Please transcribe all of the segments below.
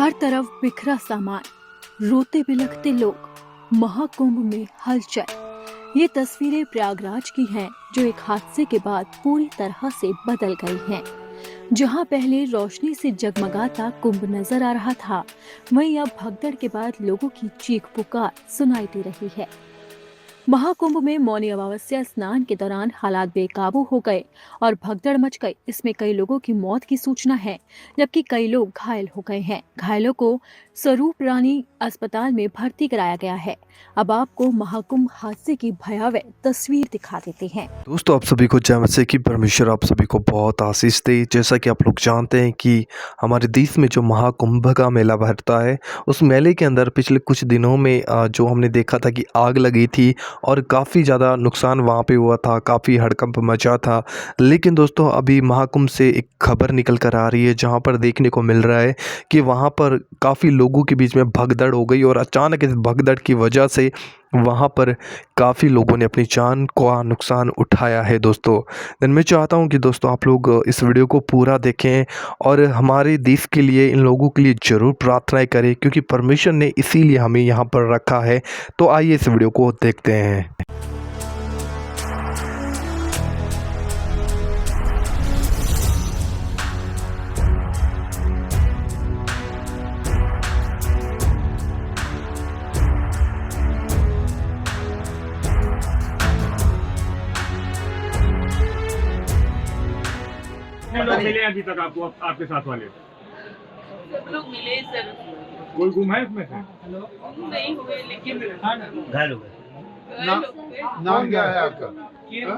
हर तरफ बिखरा सामान, रोते बिलखते लोग, महाकुंभ में हलचल। ये तस्वीरें प्रयागराज की हैं जो एक हादसे के बाद पूरी तरह से बदल गई हैं। जहां पहले रोशनी से जगमगाता कुंभ नजर आ रहा था, वहीं अब भगदड़ के बाद लोगों की चीख पुकार सुनाई दे रही है। महाकुंभ में मौनी अमावस्या स्नान के दौरान हालात बेकाबू हो गए और भगदड़ मच गई। इसमें कई लोगों की मौत की सूचना है, जबकि कई लोग घायल हो गए हैं। घायलों को स्वरूप रानी अस्पताल में भर्ती कराया गया है। अब आपको महाकुंभ हादसे की भयावह तस्वीर दिखा देते हैं। दोस्तों, आप सभी को जय मसीह की। परमेश्वर आप सभी को बहुत आशीष दे। जैसा कि आप लोग जानते हैं कि हमारे देश में जो महाकुंभ का मेला भरता है, उस मेले के अंदर पिछले कुछ दिनों में जो हमने देखा था कि आग लगी थी और काफ़ी ज़्यादा नुकसान वहाँ पे हुआ था, काफ़ी हड़कंप मचा था। लेकिन दोस्तों, अभी महाकुंभ से एक खबर निकल कर आ रही है, जहाँ पर देखने को मिल रहा है कि वहाँ पर काफ़ी लोगों के बीच में भगदड़ हो गई और अचानक इस भगदड़ की वजह से वहाँ पर काफ़ी लोगों ने अपनी जान का नुकसान उठाया है। दोस्तों, मैं चाहता हूँ कि दोस्तों आप लोग इस वीडियो को पूरा देखें और हमारे देश के लिए, इन लोगों के लिए ज़रूर प्रार्थनाएं करें, क्योंकि परमेश्वर ने इसीलिए हमें यहाँ पर रखा है। तो आइए इस वीडियो को देखते हैं। कितने लोग मिले अभी तक आपको, आपके साथ वाले? सब लोग मिले सर। कोई गुम है इसमें से? नहीं हुए लेकिन घायल हो गए। नाम क्या है आपका?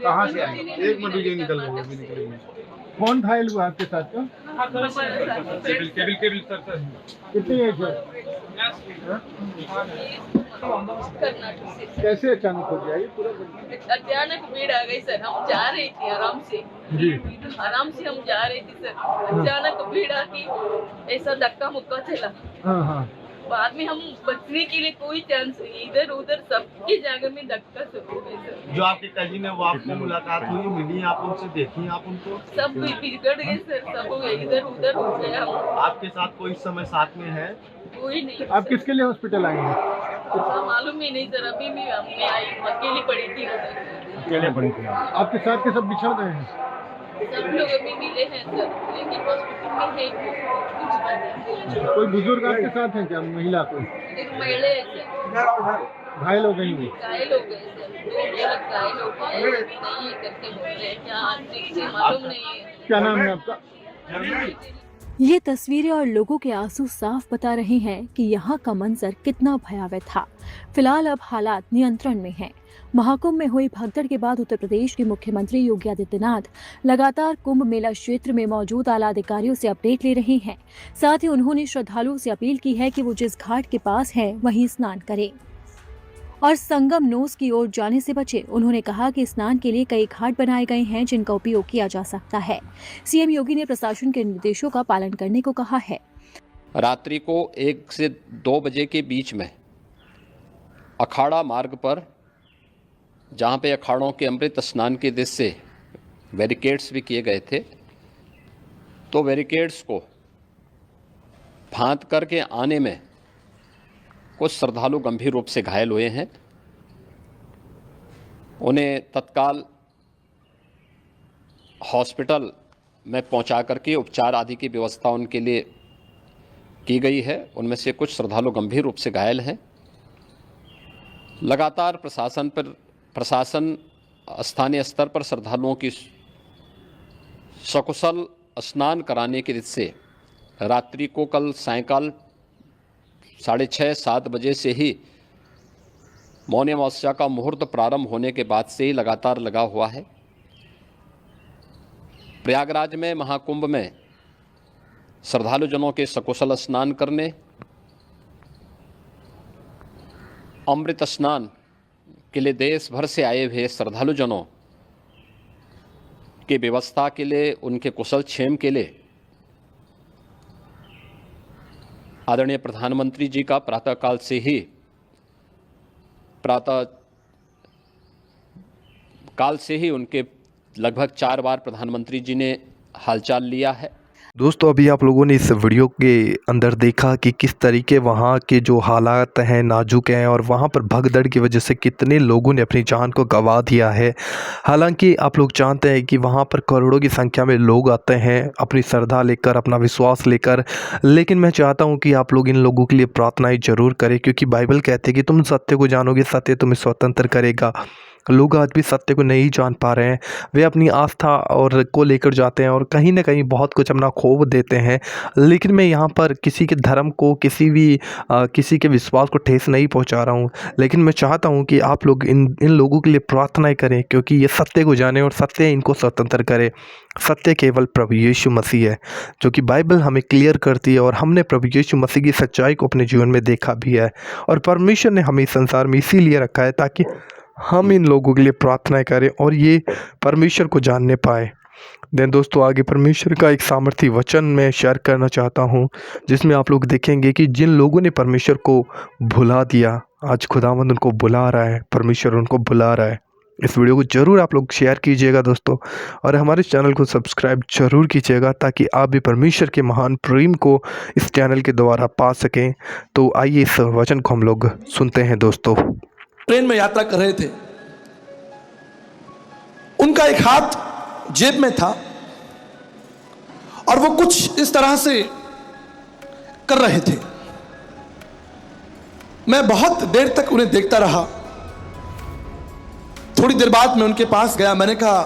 कहाँ से आए? एक मिनट ये निकल रहे हैं, निकलेंगे। कौन घायल हुआ आपके साथ का? Cable sir. कितनी एज है? कर्नाटक से कैसे अचानक हो गया ये पूरा? अचानक भीड़ आ गई सर। हम जा रहे थे आराम से हम जा रहे थे सर। अचानक भीड़ आके ऐसा धक्का मुक्का चला। हाँ। बाद में हम बचने के लिए कोई चांस नहीं, इधर उधर सबकी जगह में धक्का सब हो गए सर। जो आपके कजिन है वो आपको मुलाकात हुई, मिली आप उनसे, देखी आप उनको? सब बिगड़ गए सर, सब इधर उधर हो गया। आपके साथ कोई इस समय साथ में है? कोई नहीं। आप किसके लिए हॉस्पिटल आए हैं? मालूम ही नहीं सर। अभी भी मैं आई, अकेली पड़ी थी उधर। अकेले पड़ी थी। आपके साथ के सब बिछड़ गए हैं? सब लोग अभी मिले हैं सर, लेकिन हॉस्पिटल में है कुछ बने। कोई बुजुर्ग आपके साथ है क्या? महिला कोई एक महिला है सर, घायल हो गई हुई? घायल हो गए सर। 2 लोग घायल हो गए, नहीं करके बोल रहे हैं क्या, ठीक से मालूम नहीं है। क्या नाम है आपका? ये तस्वीरें और लोगों के आंसू साफ बता रहे हैं कि यहाँ का मंजर कितना भयावह था। फिलहाल अब हालात नियंत्रण में हैं। महाकुंभ में हुई भगदड़ के बाद उत्तर प्रदेश के मुख्यमंत्री योगी आदित्यनाथ लगातार कुंभ मेला क्षेत्र में मौजूद आला अधिकारियों से अपडेट ले रहे हैं। साथ ही उन्होंने श्रद्धालुओं से अपील की है कि वो जिस घाट के पास हैं वहीं स्नान करें और संगम नोस की ओर जाने से बचे। उन्होंने कहा कि स्नान के लिए कई घाट बनाए गए हैं जिनका उपयोग किया जा सकता है। सीएम योगी ने प्रशासन के निर्देशों का पालन करने को कहा है। रात्रि को 1 से 2 बजे के बीच में अखाड़ा मार्ग पर, जहाँ पे अखाड़ों के अमृत स्नान के दृश्य से बैरिकेड्स भी किए गए थे, तो बैरिकेड्स को फांद करके आने में कुछ श्रद्धालु गंभीर रूप से घायल हुए हैं। उन्हें तत्काल हॉस्पिटल में पहुंचा करके उपचार आदि की व्यवस्था उनके लिए की गई है। उनमें से कुछ श्रद्धालु गंभीर रूप से घायल हैं। लगातार प्रशासन स्थानीय स्तर पर श्रद्धालुओं की सकुशल स्नान कराने के दृष्टि से रात्रि को कल सायंकाल 6:30-7 बजे से ही मौनी अमावस्या का मुहूर्त प्रारंभ होने के बाद से ही लगातार लगा हुआ है। प्रयागराज में महाकुंभ में श्रद्धालुजनों के सकुशल स्नान करने, अमृत स्नान के लिए देश भर से आए हुए श्रद्धालुजनों की व्यवस्था के लिए, उनके कुशल क्षेम के लिए आदरणीय प्रधानमंत्री जी का प्रातःकाल से ही उनके लगभग 4 बार प्रधानमंत्री जी ने हालचाल लिया है। दोस्तों अभी आप लोगों ने इस वीडियो के अंदर देखा कि किस तरीके वहाँ के जो हालात हैं नाजुक हैं और वहाँ पर भगदड़ की वजह से कितने लोगों ने अपनी जान को गंवा दिया है। हालांकि आप लोग जानते हैं कि वहाँ पर करोड़ों की संख्या में लोग आते हैं अपनी श्रद्धा लेकर, अपना विश्वास लेकर, लेकिन मैं चाहता हूँ कि आप लोग इन लोगों के लिए प्रार्थनाएं ज़रूर करें, क्योंकि बाइबल कहते हैं कि तुम सत्य को जानोगे, सत्य तुम्हें स्वतंत्र करेगा। लोग आज भी सत्य को नहीं जान पा रहे हैं। वे अपनी आस्था और को लेकर जाते हैं और कहीं ना कहीं बहुत कुछ अपना खो देते हैं। लेकिन मैं यहाँ पर किसी के धर्म को, किसी के विश्वास को ठेस नहीं पहुँचा रहा हूँ, लेकिन मैं चाहता हूँ कि आप लोग इन लोगों के लिए प्रार्थनाएं करें, क्योंकि ये सत्य को जाने और सत्य इनको स्वतंत्र करे। सत्य केवल प्रभु यीशु मसीह है, जो कि बाइबल हमें क्लियर करती है और हमने प्रभु यीशु मसीह की सच्चाई को अपने जीवन में देखा भी है। और परमेश्वर ने हमें संसार में इसीलिए रखा है ताकि हम इन लोगों के लिए प्रार्थनाएं करें और ये परमेश्वर को जानने पाए। देन दोस्तों आगे परमेश्वर का एक सामर्थी वचन मैं शेयर करना चाहता हूँ, जिसमें आप लोग देखेंगे कि जिन लोगों ने परमेश्वर को भुला दिया, आज खुदावंद उनको बुला रहा है, परमेश्वर उनको बुला रहा है। इस वीडियो को ज़रूर आप लोग शेयर कीजिएगा दोस्तों, और हमारे चैनल को सब्सक्राइब जरूर कीजिएगा ताकि आप भी परमेश्वर के महान प्रेम को इस चैनल के द्वारा पा सकें। तो आइए इस वचन को हम लोग सुनते हैं दोस्तों। ट्रेन में यात्रा कर रहे थे, उनका एक हाथ जेब में था और वो कुछ इस तरह से कर रहे थे। मैं बहुत देर तक उन्हें देखता रहा। थोड़ी देर बाद मैं उनके पास गया। मैंने कहा,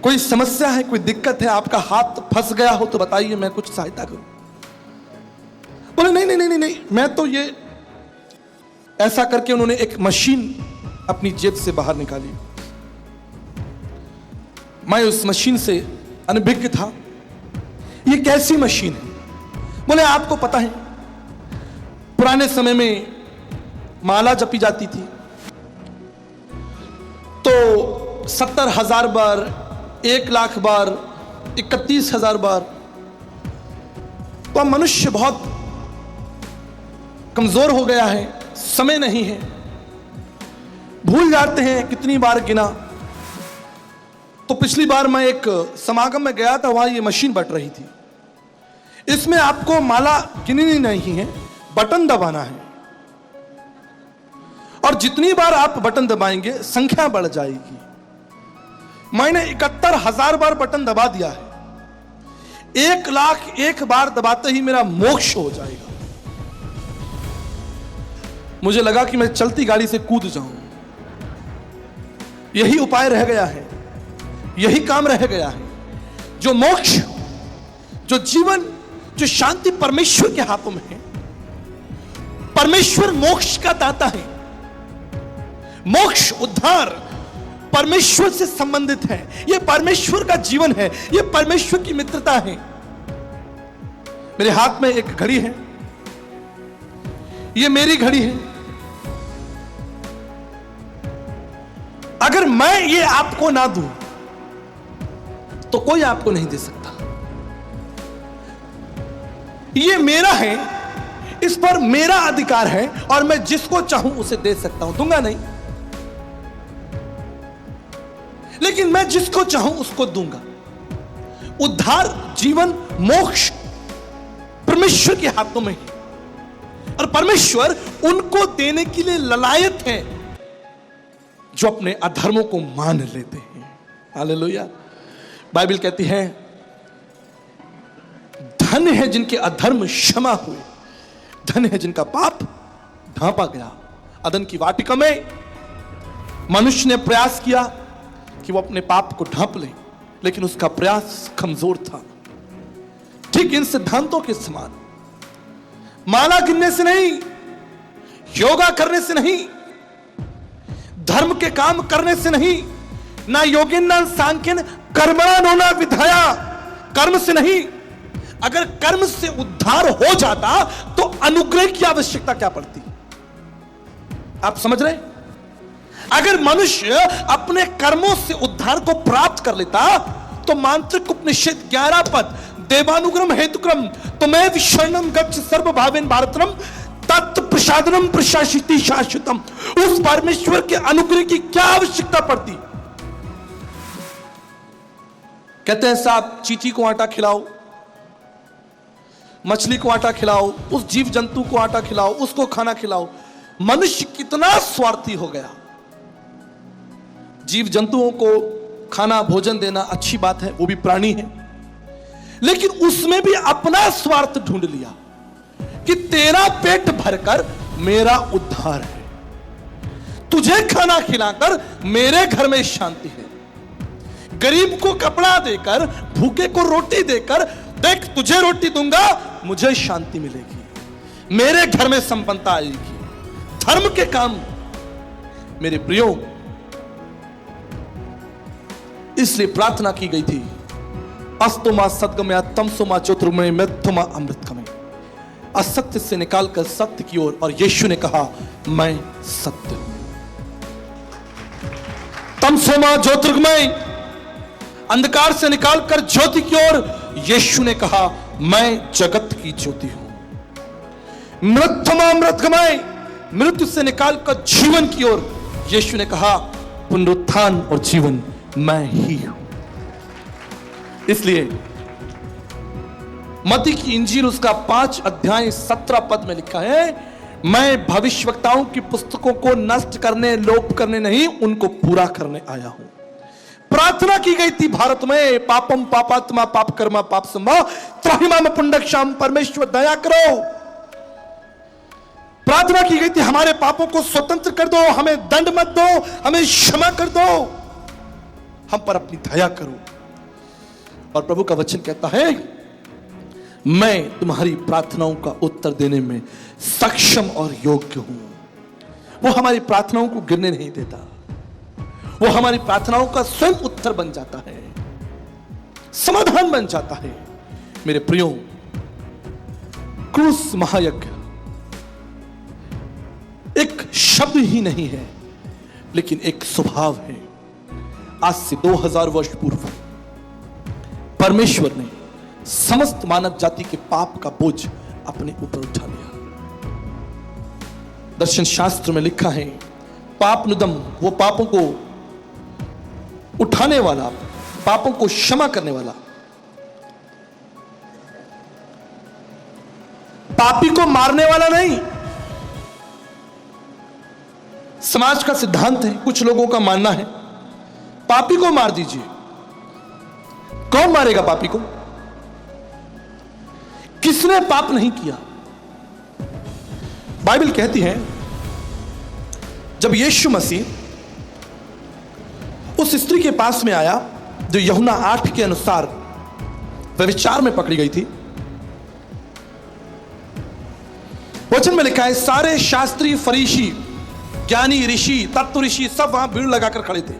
कोई समस्या है, कोई दिक्कत है, आपका हाथ फंस गया हो तो बताइए, मैं कुछ सहायता करूं। बोले नहीं नहीं नहीं नहीं, मैं तो ये ऐसा करके उन्होंने एक मशीन अपनी जेब से बाहर निकाली। मैं उस मशीन से अनभिज्ञ था। ये कैसी मशीन है? बोले आपको पता है, पुराने समय में माला जपी जाती थी तो 70,000 बार, 1,00,000 बार, 31,000 बार। तो अब मनुष्य बहुत कमजोर हो गया है, समय नहीं है, भूल जाते हैं कितनी बार गिना। तो पिछली बार मैं एक समागम में गया था, वहां ये मशीन बट रही थी। इसमें आपको माला गिननी नहीं है, बटन दबाना है, और जितनी बार आप बटन दबाएंगे संख्या बढ़ जाएगी। मैंने 71,000 बार बटन दबा दिया है। 1,00,001 बार दबाते ही मेरा मोक्ष हो जाएगा। मुझे लगा कि मैं चलती गाड़ी से कूद जाऊं। यही उपाय रह गया है, यही काम रह गया है। जो मोक्ष, जो जीवन, जो शांति परमेश्वर के हाथों में है। परमेश्वर मोक्ष का दाता है। मोक्ष, उद्धार परमेश्वर से संबंधित है। यह परमेश्वर का जीवन है, यह परमेश्वर की मित्रता है। मेरे हाथ में एक घड़ी है, यह मेरी घड़ी है। अगर मैं ये आपको ना दूं तो कोई आपको नहीं दे सकता। ये मेरा है, इस पर मेरा अधिकार है और मैं जिसको चाहूं उसे दे सकता हूं। दूंगा नहीं, लेकिन मैं जिसको चाहूं उसको दूंगा। उद्धार, जीवन, मोक्ष परमेश्वर के हाथों में है और परमेश्वर उनको देने के लिए ललायत है जो अपने अधर्मों को मान लेते हैं। हालेलुया। बाइबल कहती है, धन्य है जिनके अधर्म क्षमा हुए, धन्य है जिनका पाप ढांपा गया। अदन की वाटिका में मनुष्य ने प्रयास किया कि वो अपने पाप को ढांप ले, लेकिन उसका प्रयास कमजोर था। ठीक इन सिद्धांतों के समान, माला गिनने से नहीं, योगा करने से नहीं, धर्म के काम करने से नहीं, ना योगिन ना सांख्यन कर्मणा नोना विधाया, कर्म से नहीं। अगर कर्म से उद्धार हो जाता तो अनुग्रह की आवश्यकता क्या पड़ती? आप समझ रहे? अगर मनुष्य अपने कर्मों से उद्धार को प्राप्त कर लेता तो मांत्रिक उपनिषद 11 पद, देवानुग्रम हेतुक्रम तुम्हें विशरणम गच्छ सर्व भावेन भारतरम तत् प्रसादनम प्रशासिति शाश्वतम। उस परमेश्वर के अनुग्रह की क्या आवश्यकता पड़ती? कहते हैं साहब चींटी को आटा खिलाओ, मछली को आटा खिलाओ, उस जीव जंतु को आटा खिलाओ, उसको खाना खिलाओ। मनुष्य कितना स्वार्थी हो गया। जीव जंतुओं को खाना भोजन देना अच्छी बात है, वो भी प्राणी है, लेकिन उसमें भी अपना स्वार्थ ढूंढ लिया कि तेरा पेट भरकर मेरा उद्धार है, तुझे खाना खिलाकर मेरे घर में शांति है, गरीब को कपड़ा देकर, भूखे को रोटी देकर, देख तुझे रोटी दूंगा मुझे शांति मिलेगी, मेरे घर में संपन्नता आएगी, धर्म के काम। मेरे प्रियो, इसलिए प्रार्थना की गई थी, अस्तोमा सद्गमया तमसोमा ज्योतिर्गमय मृत्युमा अमृतगमय, असत्य से निकालकर सत्य की ओर। और यीशु ने कहा मैं सत्य हूं। तमसोमा ज्योतिर्गमय, अंधकार से निकालकर ज्योति की ओर। यीशु ने कहा मैं जगत की ज्योति हूं। मृत्युमा अमृतगमय, मृत्यु से निकालकर जीवन की ओर। यीशु ने कहा पुनरुत्थान और जीवन मैं ही हूं। इसलिए मत्ती की इंजील उसका 5 अध्याय 17 पद में लिखा है, मैं भविष्यवक्ताओं की पुस्तकों को नष्ट करने, लोप करने नहीं, उनको पूरा करने आया हूं। प्रार्थना की गई थी भारत में, पापम पापात्मा पाप कर्मा पाप संभव त्राहिमाम पुंडक्षाम, परमेश्वर दया करो। प्रार्थना की गई थी हमारे पापों को स्वतंत्र कर दो, हमें दंड मत दो, हमें क्षमा कर दो, हम पर अपनी दया करो। और प्रभु का वचन कहता है मैं तुम्हारी प्रार्थनाओं का उत्तर देने में सक्षम और योग्य हूं। वो हमारी प्रार्थनाओं को गिरने नहीं देता, वो हमारी प्रार्थनाओं का स्वयं उत्तर बन जाता है, समाधान बन जाता है। मेरे प्रियो, क्रूस महायज्ञ एक शब्द ही नहीं है, लेकिन एक स्वभाव है। आज से 2000 वर्ष पूर्व परमेश्वर ने समस्त मानव जाति के पाप का बोझ अपने ऊपर उठा लिया। दर्शन शास्त्र में लिखा है पाप नुदम, वो पापों को उठाने वाला, पापों को क्षमा करने वाला, पापी को मारने वाला नहीं। समाज का सिद्धांत है, कुछ लोगों का मानना है पापी को मार दीजिए। कौन मारेगा पापी को? किसने पाप नहीं किया? बाइबल कहती है जब यीशु मसीह उस स्त्री के पास में आया जो यूहन्ना 8 के अनुसार व्यभिचार में पकड़ी गई थी, वचन में लिखा है सारे शास्त्री, फरीसी, ज्ञानी, ऋषि, तत्व ऋषि सब वहां भीड़ लगाकर खड़े थे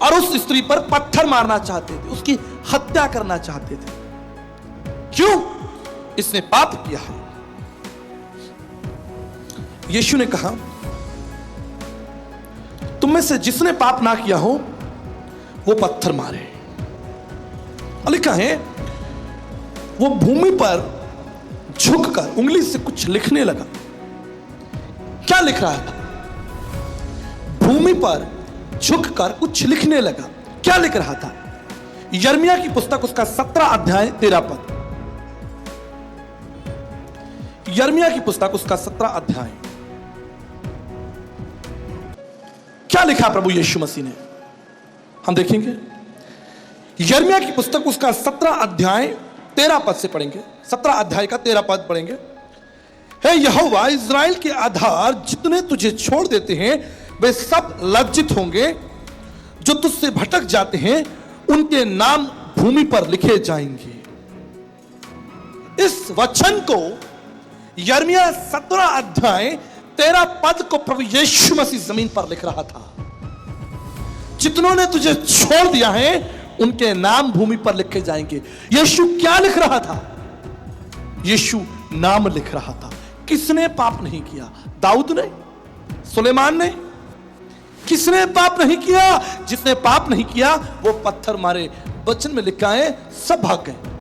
और उस स्त्री पर पत्थर मारना चाहते थे, उसकी हत्या करना चाहते थे। क्यों? इसने पाप किया है। यीशु ने कहा तुम में से जिसने पाप ना किया हो वो पत्थर मारे। और लिखा है वो भूमि पर झुककर उंगली से कुछ लिखने लगा। क्या लिख रहा था? भूमि पर झुककर कुछ लिखने लगा। क्या लिख रहा था? यिर्मयाह की पुस्तक उसका 17 अध्याय 13 पद। यिर्मयाह की पुस्तक उसका 17 अध्याय। क्या लिखा प्रभु यीशु मसीह ने? हम देखेंगे। यिर्मयाह की पुस्तक उसका 17 अध्याय 13 पद से पढ़ेंगे। 17 अध्याय का 13 पद पढ़ेंगे। हे यहोवा, इज़राइल के आधार जितने तुझे छोड़ देते हैं वे सब लज्जित होंगे, जो तुझसे भटक जाते हैं उनके नाम भूमि पर लिखे जाएंगे। इस वचन को यिर्मयाह 17 अध्याय 13 पद को प्रभु यीशु मसीह जमीन पर लिख रहा था। जितनों ने तुझे छोड़ दिया है उनके नाम भूमि पर लिखे जाएंगे। यीशु क्या लिख रहा था? यीशु नाम लिख रहा था। किसने पाप नहीं किया? दाऊद ने? सुलेमान ने? किसने पाप नहीं किया? जिसने पाप नहीं किया वो पत्थर मारे। वचन में लिखा है सब भाग गए।